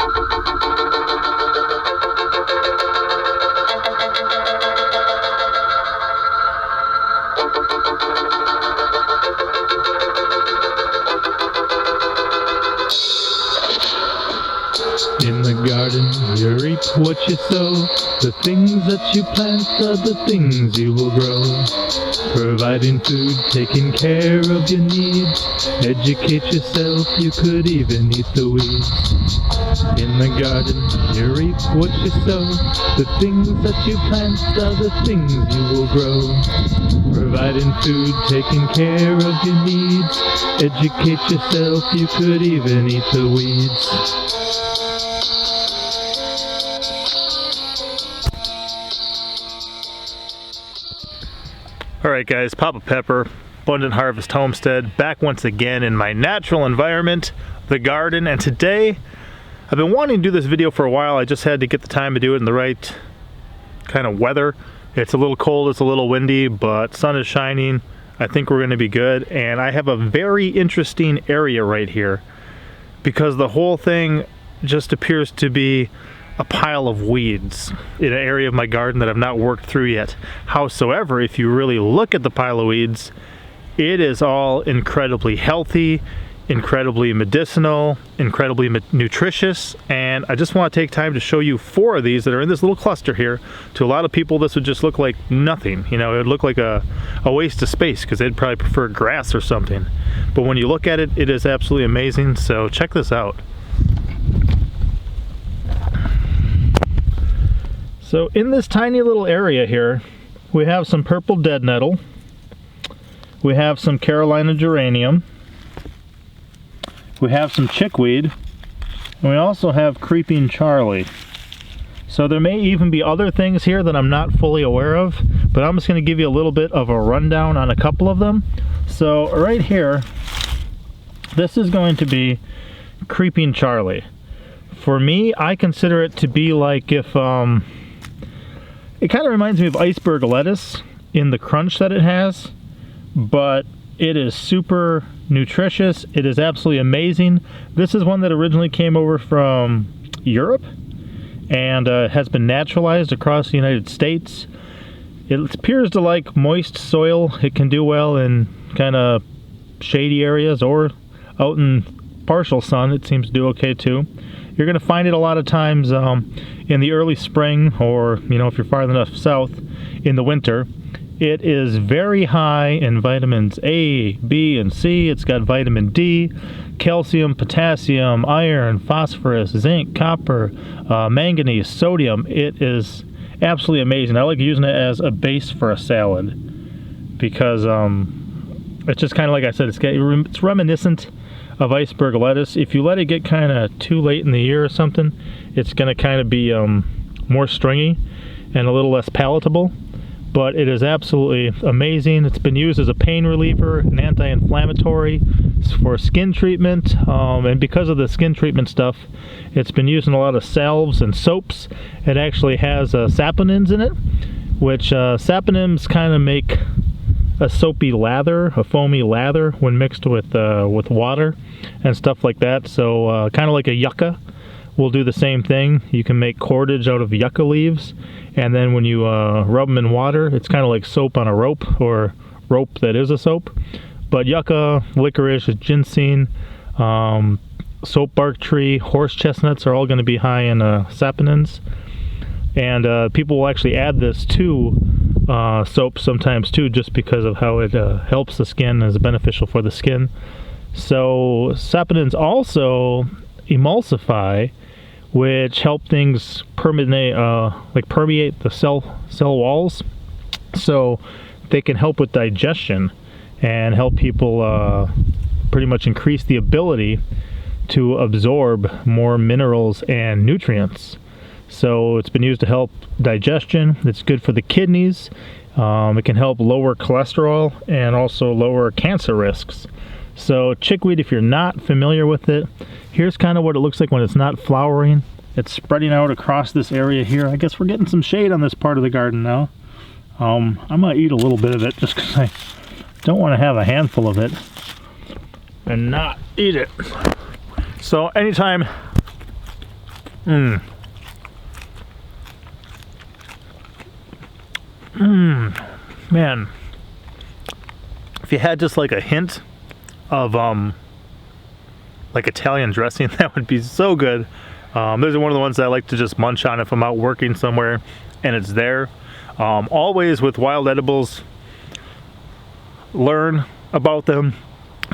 In the garden, you reap what you sow. The things that you plant are the things you will grow. Providing food, taking care of your needs. Educate yourself, you could even eat the weeds. In the garden, you reap what you sow. The things that you plant are the things you will grow. Providing food, taking care of your needs. Educate yourself, you could even eat the weeds. Alright guys, Papa Pepper, Abundant Harvest Homestead, back once again in my natural environment, the garden, and today I've been wanting to do this video for a while. I just had to get the time to do it in the right kind of weather. It's a little cold, it's a little windy, but sun is shining. I think we're going to be good, and I have a very interesting area right here because the whole thing just appears to be a pile of weeds in an area of my garden that I've not worked through yet. Howsoever, if you really look at the pile of weeds, it is all incredibly healthy, incredibly medicinal, incredibly nutritious, and I just want to take time to show you 4 of these that are in this little cluster here. To a lot of people this would just look like nothing, you know, it would look like a waste of space because they'd probably prefer grass or something, but when you look at it, it is absolutely amazing. So check this out. So in this tiny little area here, we have some purple dead nettle, we have some Carolina geranium, we have some chickweed, and we also have creeping Charlie. So there may even be other things here that I'm not fully aware of, but I'm just going to give you a little bit of a rundown on a couple of them. So right here, this is going to be creeping Charlie. For me, I consider it to be like if it kind of reminds me of iceberg lettuce in the crunch that it has, but it is super nutritious. It is absolutely amazing. This is one that originally came over from Europe and has been naturalized across the United States. It appears to like moist soil. It can do well in kind of shady areas or out in partial sun. It seems to do okay too. You're going to find it a lot of times in the early spring, or you know, if you're far enough south, in the winter. It is very high in vitamins A, B, and C. It's got vitamin D, calcium, potassium, iron, phosphorus, zinc, copper, manganese, sodium. It is absolutely amazing. I like using it as a base for a salad because it's just kind of, like I said, it's reminiscent of iceberg lettuce. If you let it get kind of too late in the year or something, it's going to kind of be more stringy and a little less palatable, but it is absolutely amazing. It's been used as a pain reliever, an anti-inflammatory, for skin treatment, and because of the skin treatment stuff, it's been used in a lot of salves and soaps. It actually has saponins in it, which saponins kind of make a soapy lather, a foamy lather when mixed with water and stuff like that. So kind of like a yucca will do the same thing. You can make cordage out of yucca leaves, and then when you rub them in water, it's kind of like soap on a rope, or rope that is a soap. But yucca, licorice, ginseng, soap bark tree, horse chestnuts are all going to be high in saponins, and people will actually add this to soap sometimes too, just because of how it helps the skin, is beneficial for the skin. So saponins also emulsify, which help things permeate the cell walls, so they can help with digestion and help people pretty much increase the ability to absorb more minerals and nutrients. So it's been used to help digestion. It's good for the kidneys. It can help lower cholesterol and also lower cancer risks. So chickweed, if you're not familiar with it, here's kind of what it looks like when it's not flowering. It's spreading out across this area here. I guess we're getting some shade on this part of the garden now. I'm gonna eat a little bit of it just because I don't want to have a handful of it and not eat it. So anytime Mmm. Mmm. Man. If you had just like a hint of like Italian dressing, that would be so good. Those are one of the ones that I like to just munch on if I'm out working somewhere and it's there. Always with wild edibles, learn about them.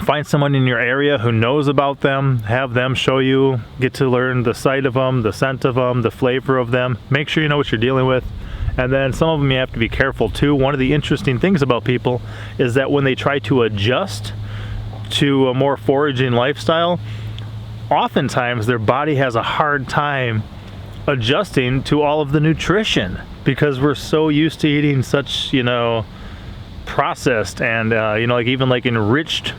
Find someone in your area who knows about them, have them show you, get to learn the sight of them, the scent of them, the flavor of them. Make sure you know what you're dealing with. And then some of them you have to be careful too. One of the interesting things about people is that when they try to adjust to a more foraging lifestyle, oftentimes their body has a hard time adjusting to all of the nutrition because we're so used to eating such, you know, processed and, you know, like even like enriched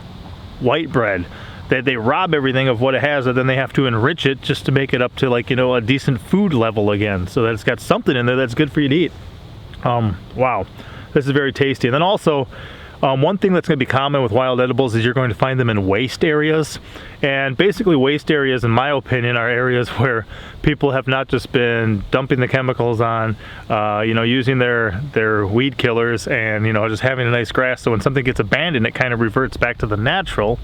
white bread. They rob everything of what it has, and then they have to enrich it just to make it up to, like, you know, a decent food level again, so that it's got something in there that's good for you to eat. Wow, this is very tasty. And then also, one thing that's going to be common with wild edibles is you're going to find them in waste areas. And basically waste areas, in my opinion, are areas where people have not just been dumping the chemicals on, you know, using their weed killers and, you know, just having a nice grass. So when something gets abandoned, it kind of reverts back to the natural.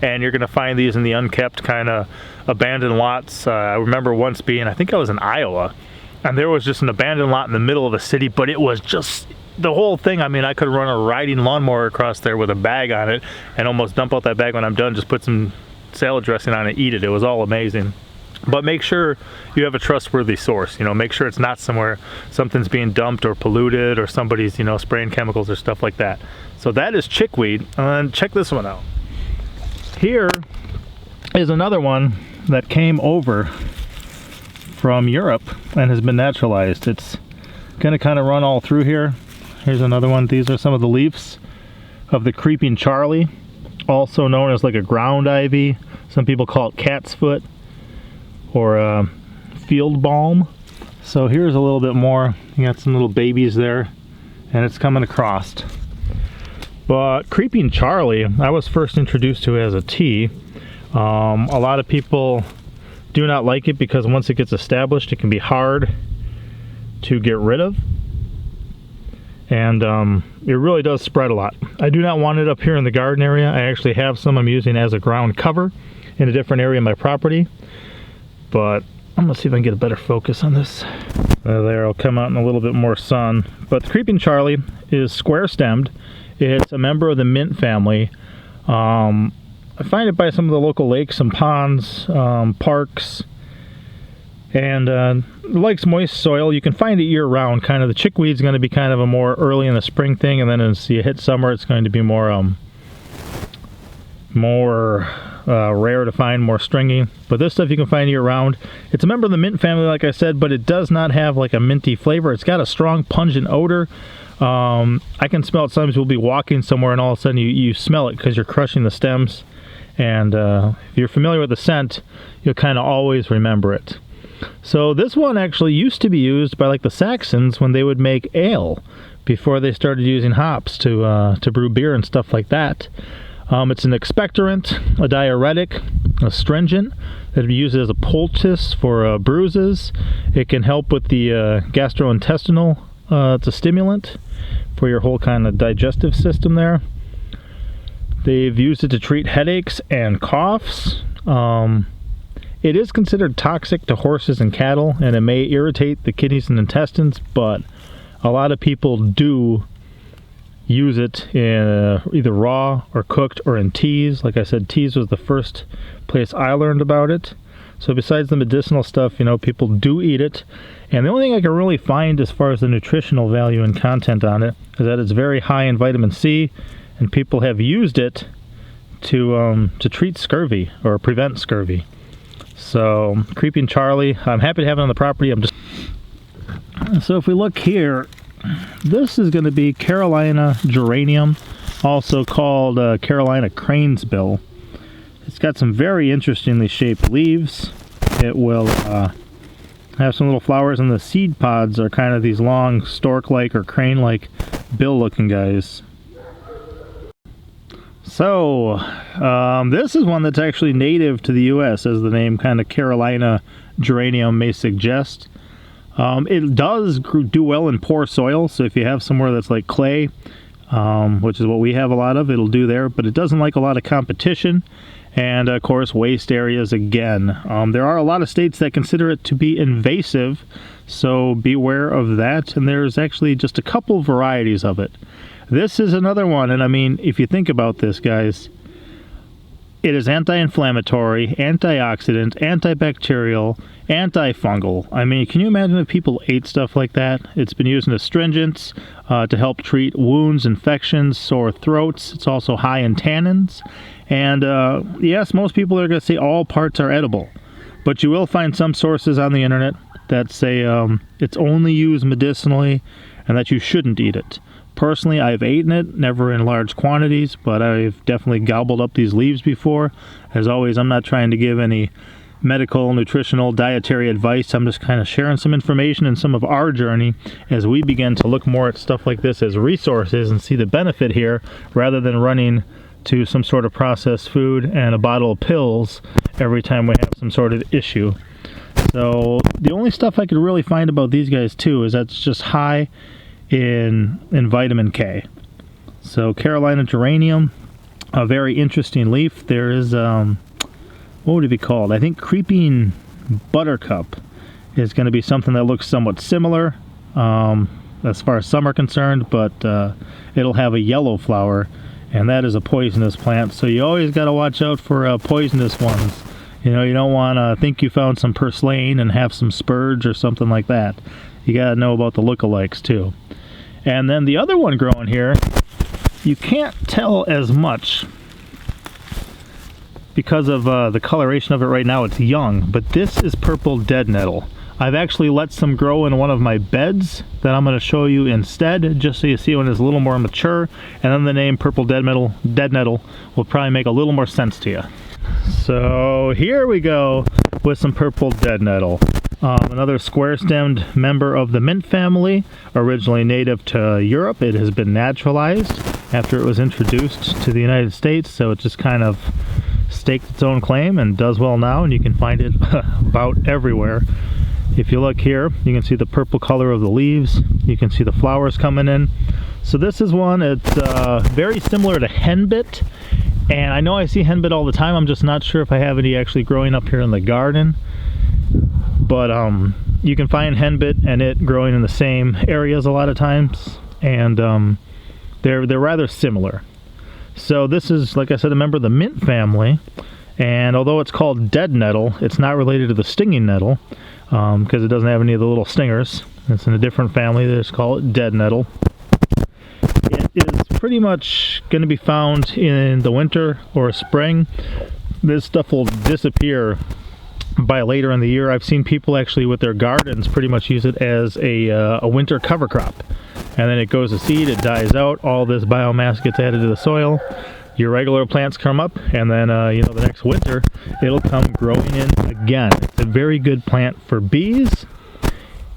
And you're going to find these in the unkept kind of abandoned lots. I remember once being, I think I was in Iowa, and there was just an abandoned lot in the middle of a city, but it was just the whole thing. I mean, I could run a riding lawnmower across there with a bag on it and almost dump out that bag when I'm done, just put some salad dressing on it, eat it. It was all amazing. But make sure you have a trustworthy source. You know, make sure it's not somewhere something's being dumped or polluted or somebody's, you know, spraying chemicals or stuff like that. So that is chickweed. And check this one out. Here is another one that came over from Europe and has been naturalized. It's going to kind of run all through here. Here's another one. These are some of the leaves of the creeping Charlie, also known as like a ground ivy. Some people call it cat's foot or field balm. So here's a little bit more. You got some little babies there, and it's coming across. But creeping Charlie, I was first introduced to as a tea. A lot of people do not like it because once it gets established, it can be hard to get rid of. And it really does spread a lot. I do not want it up here in the garden area. I actually have some I'm using as a ground cover in a different area of my property. But I'm gonna see if I can get a better focus on this. There, I'll come out in a little bit more sun. But the creeping Charlie is square stemmed. It's a member of the mint family. I find it by some of the local lakes and ponds, parks, and it likes moist soil. You can find it year-round. Kind of the chickweed's going to be kind of a more early in the spring thing, and then as you hit summer, it's going to be more rare to find, more stringy. But this stuff you can find year-round. It's a member of the mint family, like I said, but it does not have like a minty flavor. It's got a strong pungent odor. I can smell it. Sometimes we'll be walking somewhere and all of a sudden you smell it because you're crushing the stems. And if you're familiar with the scent, you'll kind of always remember it. So this one actually used to be used by like the Saxons when they would make ale before they started using hops to brew beer and stuff like that. It's an expectorant, a diuretic, a astringent that we use as a poultice for bruises. It can help with the gastrointestinal. It's a stimulant for your whole kind of digestive system there. They've used it to treat headaches and coughs. It is considered toxic to horses and cattle, and it may irritate the kidneys and intestines, but a lot of people do use it in either raw or cooked or in teas. Like I said, teas was the first place I learned about it. So besides the medicinal stuff, you know, people do eat it. And the only thing I can really find as far as the nutritional value and content on it is that it's very high in vitamin C, and people have used it to treat scurvy or prevent scurvy. So creeping Charlie, I'm happy to have it on the property. So if we look here, this is going to be Carolina geranium, also called Carolina cranesbill. It's got some very interestingly shaped leaves. It will have some little flowers, and the seed pods are kind of these long stork-like or crane-like bill-looking guys. So, this is one that's actually native to the U.S., as the name kind of Carolina geranium may suggest. It does do well in poor soil, so if you have somewhere that's like clay, which is what we have a lot of, it'll do there, but it doesn't like a lot of competition. And of course, waste areas again. There are a lot of states that consider it to be invasive, so beware of that. And there's actually just a couple varieties of it. This is another one, and I mean, if you think about this, guys, it is anti-inflammatory, antioxidant, antibacterial, antifungal. I mean, can you imagine if people ate stuff like that? It's been used in astringents to help treat wounds, infections, sore throats. It's also high in tannins. And yes, most people are going to say all parts are edible. But you will find some sources on the internet that say it's only used medicinally and that you shouldn't eat it. Personally, I've eaten it, never in large quantities, but I've definitely gobbled up these leaves before. As always, I'm not trying to give any medical, nutritional, dietary advice. I'm just kind of sharing some information and some of our journey as we begin to look more at stuff like this as resources and see the benefit here rather than running to some sort of processed food and a bottle of pills every time we have some sort of issue. So the only stuff I could really find about these guys too is that's just high in vitamin K. So Carolina geranium, a very interesting leaf. There is what would it be called? I think creeping buttercup is going to be something that looks somewhat similar as far as some are concerned, but it'll have a yellow flower, and that is a poisonous plant. So you always got to watch out for poisonous ones. You know, you don't want to think you found some purslane and have some spurge or something like that. You got to know about the lookalikes too. And then the other one growing here, you can't tell as much because of the coloration of it right now. It's young, but this is purple dead nettle. I've actually let some grow in one of my beds that I'm going to show you instead, just so you see when it's a little more mature, and then the name purple dead nettle will probably make a little more sense to you. So here we go with some purple dead nettle. Another square-stemmed member of the mint family, originally native to Europe. It has been naturalized after it was introduced to the United States, so it just kind of staked its own claim and does well now, and you can find it about everywhere. If you look here, you can see the purple color of the leaves. You can see the flowers coming in. So this is one, it's very similar to henbit, and I know I see henbit all the time. I'm just not sure if I have any actually growing up here in the garden. But you can find henbit and it growing in the same areas a lot of times, and they're rather similar. So this is, like I said, a member of the mint family, and although it's called dead nettle, it's not related to the stinging nettle because it doesn't have any of the little stingers. It's in a different family. They just call it dead nettle. It is pretty much going to be found in the winter or spring. This stuff will disappear by later in the year. I've seen people actually with their gardens pretty much use it as a winter cover crop, and then it goes to seed, it dies out, all this biomass gets added to the soil, your regular plants come up, and then you know, the next winter it'll come growing in again. It's a very good plant for bees,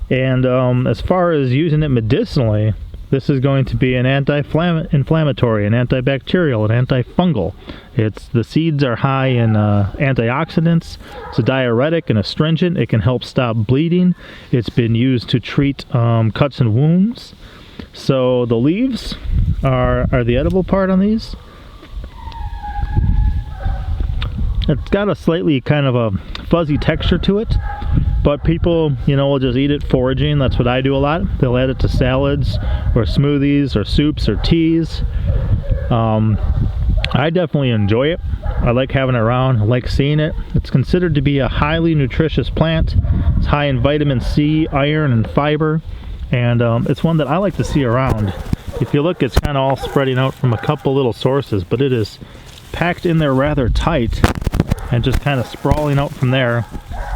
and as far as using it medicinally, this is going to be an anti-inflammatory, an antibacterial, an antifungal. The seeds are high in antioxidants. It's a diuretic and astringent. It can help stop bleeding. It's been used to treat cuts and wounds. So the leaves are the edible part on these. It's got a slightly kind of a fuzzy texture to it, but people, you know, will just eat it foraging. That's what I do a lot. They'll add it to salads or smoothies or soups or teas. I definitely enjoy it. I like having it around. I like seeing it. It's considered to be a highly nutritious plant. It's high in vitamin C, iron, and fiber, and it's one that I like to see around. If you look, it's kind of all spreading out from a couple little sources, but it is packed in there rather tight and just kind of sprawling out from there.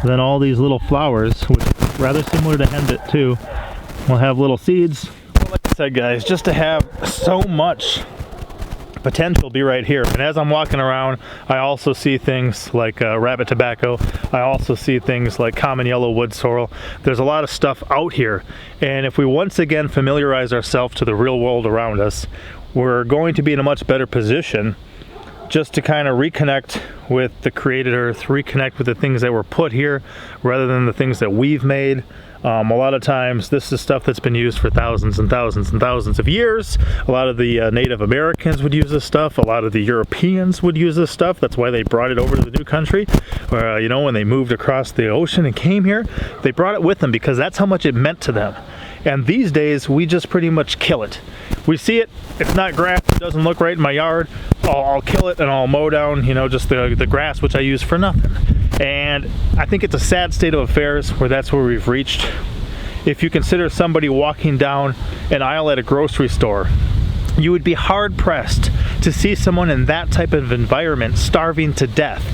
And then all these little flowers, which is rather similar to henbit too, will have little seeds. Well, like I said, guys, just to have so much potential be right here. And as I'm walking around, I also see things like rabbit tobacco. I also see things like common yellow wood sorrel. There's a lot of stuff out here, and if we once again familiarize ourselves to the real world around us, we're going to be in a much better position just to kind of reconnect with the created earth, reconnect with the things that were put here rather than the things that we've made. A lot of times this is stuff that's been used for thousands and thousands and thousands of years. A lot of the Native Americans would use this stuff. A lot of the Europeans would use this stuff. That's why they brought it over to the new country. You know, when they moved across the ocean and came here, they brought it with them because that's how much it meant to them. And these days, we just pretty much kill it. We see it, it's not grass, it doesn't look right in my yard, I'll kill it and I'll mow down, you know, just the grass, which I use for nothing. And I think it's a sad state of affairs where that's where we've reached. If you consider somebody walking down an aisle at a grocery store, you would be hard-pressed to see someone in that type of environment starving to death.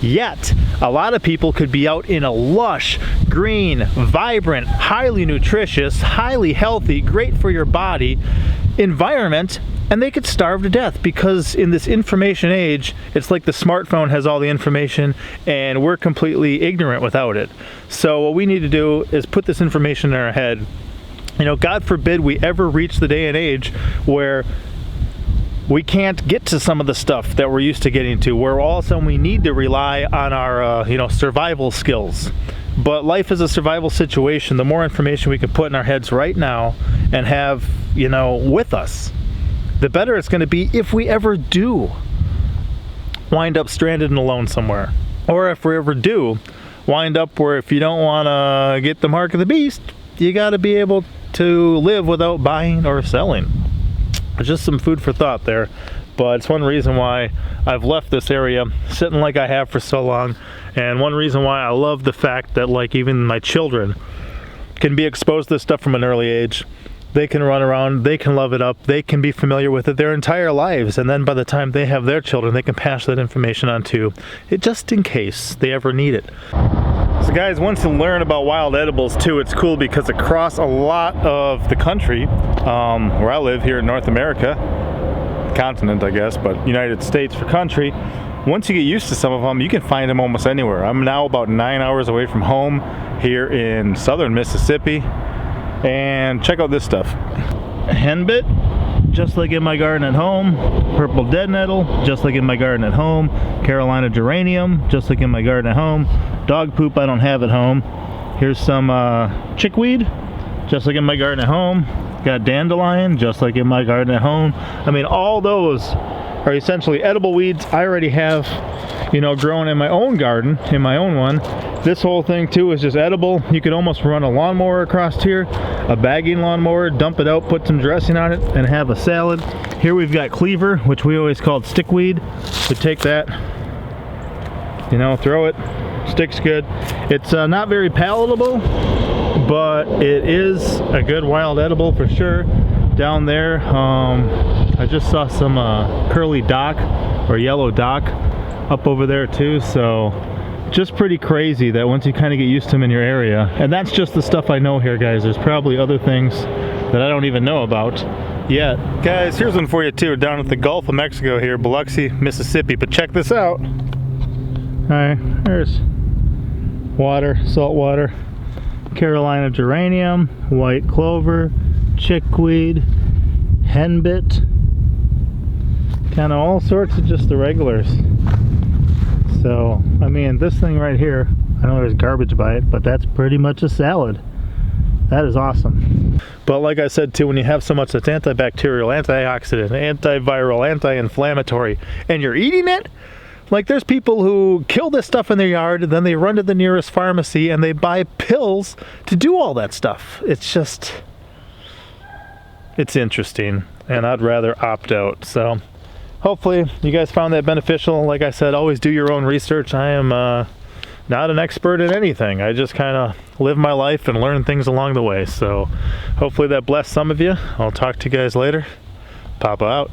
Yet, a lot of people could be out in a lush, green, vibrant, highly nutritious, highly healthy, great for your body environment, and they could starve to death because in this information age, it's like the smartphone has all the information and we're completely ignorant without it. So what we need to do is put this information in our head. You know, God forbid we ever reach the day and age where we can't get to some of the stuff that we're used to getting to, where all of a sudden we need to rely on our you know, survival skills. But life is a survival situation. The more information we can put in our heads right now and have, you know, with us, the better it's going to be if we ever do wind up stranded and alone somewhere. Or if we ever do wind up where if you don't want to get the mark of the beast, you got to be able to live without buying or selling. Just some food for thought there, but it's one reason why I've left this area sitting like I have for so long, and one reason why I love the fact that like even my children can be exposed to this stuff from an early age. They can run around, they can love it up, they can be familiar with it their entire lives, and then by the time they have their children, they can pass that information on to it just in case they ever need it. So guys, once you learn about wild edibles too, it's cool because across a lot of the country, where I live here in North America, continent I guess, but United States for country, once you get used to some of them, you can find them almost anywhere. I'm now about 9 hours away from home here in southern Mississippi, and check out this stuff. Henbit, just like in my garden at home. Purple dead nettle, just like in my garden at home. Carolina geranium, just like in my garden at home. Dog poop, I don't have at home. Here's some chickweed, just like in my garden at home. Got dandelion, just like in my garden at home. I mean, all those are essentially edible weeds I already have, you know, growing in my own garden, in my own one. This whole thing too is just edible. You could almost run a lawnmower across here, a bagging lawnmower, dump it out, put some dressing on it, and have a salad. Here we've got cleaver, which we always called stickweed. We take that, you know, throw it, sticks good. It's not very palatable, but it is a good wild edible for sure. Down there, I just saw some curly dock or yellow dock up over there too, so just pretty crazy that once you kind of get used to them in your area. And that's just the stuff I know here, guys. There's probably other things that I don't even know about yet. Guys, here's one for you too, down at the Gulf of Mexico here, Biloxi, Mississippi. But check this out. Alright, there's water, salt water, Carolina geranium, white clover, chickweed, henbit, kind of all sorts of just the regulars. So, I mean, this thing right here, I know there's garbage by it, but that's pretty much a salad. That is awesome. But like I said too, when you have so much that's antibacterial, antioxidant, antiviral, anti-inflammatory, and you're eating it, like there's people who kill this stuff in their yard and then they run to the nearest pharmacy and they buy pills to do all that stuff. It's just, it's interesting, and I'd rather opt out. So hopefully you guys found that beneficial. Like I said, always do your own research. I am not an expert in anything. I just kind of live my life and learn things along the way. So hopefully that blessed some of you. I'll talk to you guys later. Papa out.